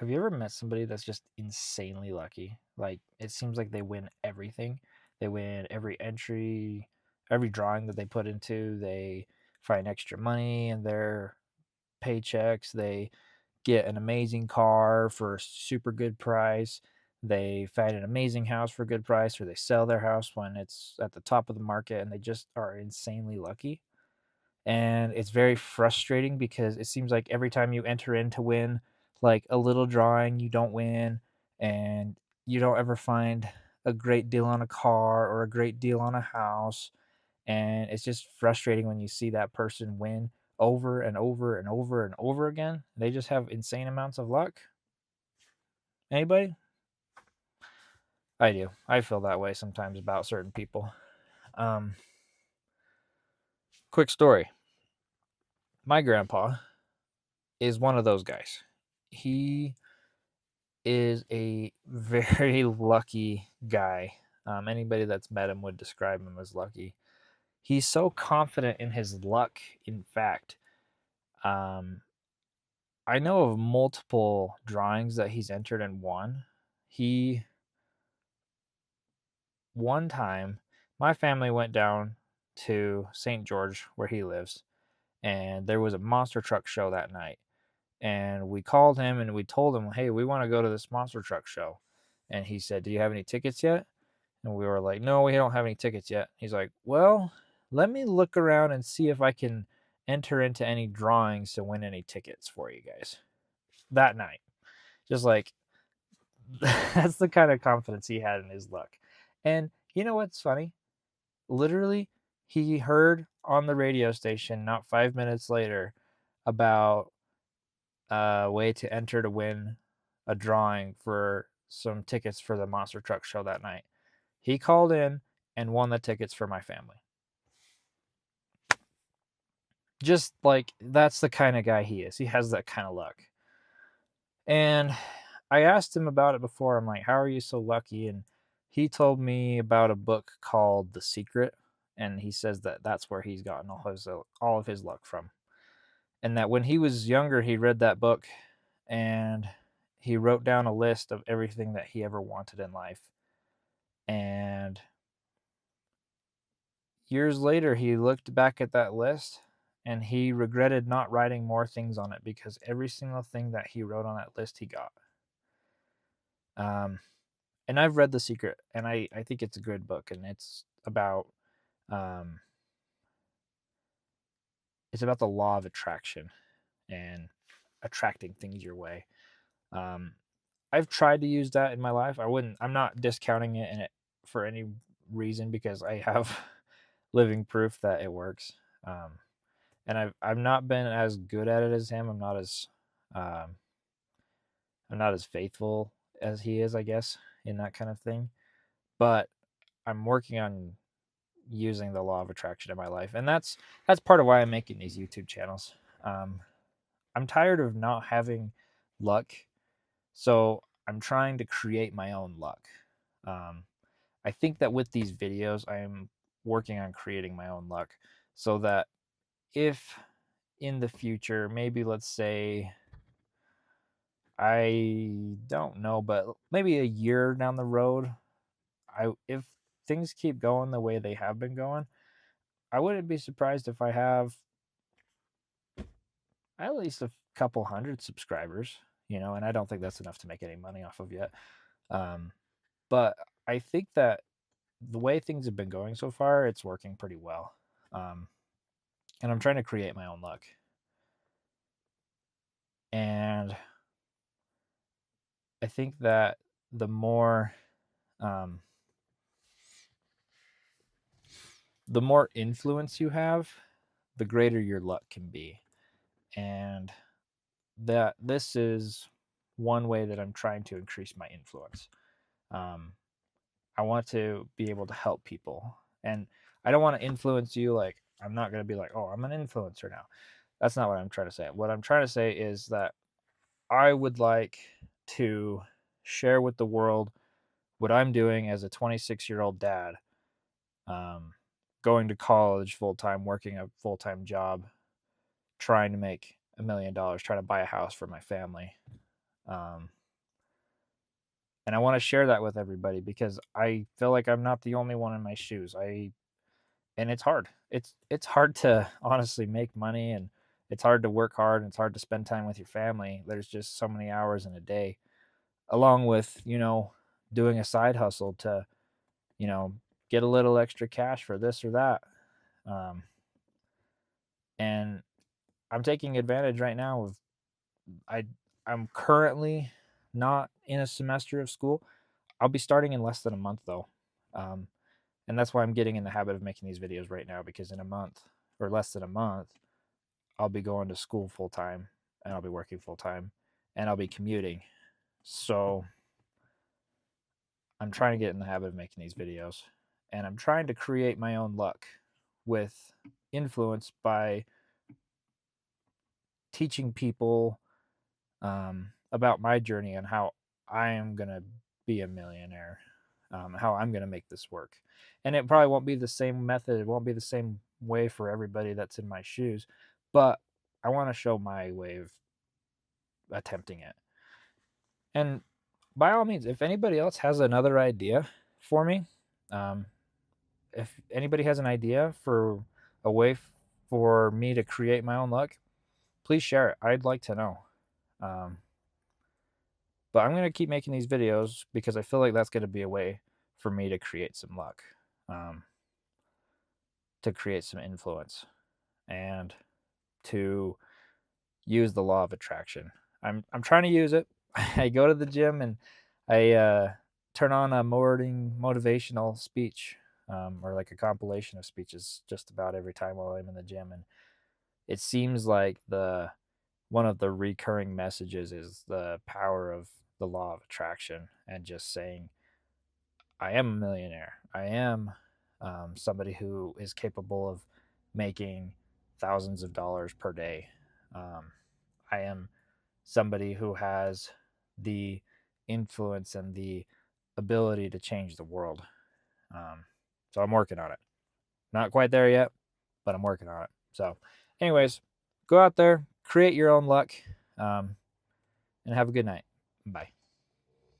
Have you ever met somebody that's just insanely lucky? Like, it seems like they win everything. They win every entry, every drawing that they put into. They find extra money in their paychecks. They get an amazing car for a super good price. They find an amazing house for a good price, or they sell their house when it's at the top of the market, and they just are insanely lucky. And it's very frustrating because it seems like every time you enter in to win like a little drawing, you don't win, and you don't ever find a great deal on a car or a great deal on a house. And it's just frustrating when you see that person win over and over and over and over again. They just have insane amounts of luck. Anybody? I do. I feel that way sometimes about certain people. Um, Quick story. My grandpa is one of those guys. He is a very lucky guy. Anybody that's met him would describe him as lucky. He's so confident in his luck. In fact, um, I know of multiple drawings that he's entered and won. He One time, my family went down to St. George where he lives, and there was a monster truck show that night. And we called him and we told him, "Hey, we want to go to this monster truck show." And he said, "Do you have any tickets yet?" And we were like, "No, we don't have any tickets yet." He's like, "Well, let me look around and see if I can enter into any drawings to win any tickets for you guys." That night. Just like that's the kind of confidence he had in his luck. And you know what's funny? Literally, he heard on the radio station not 5 minutes later about a way to enter to win a drawing for some tickets for the monster truck show that night. He called in and won the tickets for my family. Just like that's the kind of guy he is. He has that kind of luck. And I asked him about it before. I'm like, "How are you so lucky?" And he told me about a book called The Secret, and he says that that's where he's gotten all of his luck from. And that when he was younger, he read that book and he wrote down a list of everything that he ever wanted in life. And years later, he looked back at that list and he regretted not writing more things on it because every single thing that he wrote on that list he got. Um, and I've read The Secret, and I think it's a good book, and um, it's about the law of attraction and attracting things your way. Um, I've tried to use that in my life. I'm not discounting it in it for any reason because I have living proof that it works. Um, and I've not been as good at it as him. Um, I'm not as faithful as he is, I guess, in that kind of thing. But I'm working on using the law of attraction in my life, and that's part of why I'm making these YouTube channels. Um, I'm tired of not having luck, so I'm trying to create my own luck. Um, I think that with these videos, I am working on creating my own luck so that if in the future, maybe let's say, I don't know, but maybe a year down the road, if things keep going the way they have been going, I wouldn't be surprised if I have at least a couple hundred subscribers, and I don't think that's enough to make any money off of yet. Um, but I think that the way things have been going so far, it's working pretty well. Um, and I'm trying to create my own luck. And I think that the more um, the more influence you have, the greater your luck can be. And that this is one way that I'm trying to increase my influence. Um, I want to be able to help people. And I don't want to influence you. Like, I'm not going to be like, "Oh, I'm an influencer now." That's not what I'm trying to say. What I'm trying to say is that I would like to share with the world what I'm doing as a 26-year-old dad, um, going to college full time, working a full time job, trying to make $1 million, trying to buy a house for my family. Um, and I want to share that with everybody because I feel like I'm not the only one in my shoes. And it's hard. It's hard to honestly make money, and it's hard to work hard, and it's hard to spend time with your family. There's just so many hours in a day, along with, doing a side hustle to, you know, get a little extra cash for this or that. Um, and I'm taking advantage right now of I I'm currently not in a semester of school. I'll be starting in less than a month though. Um, and that's why I'm getting in the habit of making these videos right now, because in a month, or less than a month, I'll be going to school full time, and I'll be working full time, and I'll be commuting. So I'm trying to get in the habit of making these videos, and I'm trying to create my own luck with influence by teaching people about my journey and how I am going to be a millionaire, how I'm going to make this work. And it probably won't be the same method, it won't be the same way for everybody that's in my shoes, but I want to show my way of attempting it. And by all means, if anybody else has another idea for me, um, if anybody has an idea for a way for me to create my own luck, please share it. I'd like to know. Um, but I'm going to keep making these videos because I feel like that's going to be a way for me to create some luck, um, to create some influence, and to use the law of attraction. I'm trying to use it. I go to the gym and I turn on a morning motivational speech, or like a compilation of speeches just about every time while I'm in the gym, and it seems like the one of the recurring messages is the power of the law of attraction, and just saying, I am a millionaire. I am somebody who is capable of making thousands of dollars per day. Um, I am somebody who has the influence and the ability to change the world. Um, so I'm working on it. Not quite there yet, but I'm working on it. So, anyways, go out there, create your own luck, and have a good night. Bye.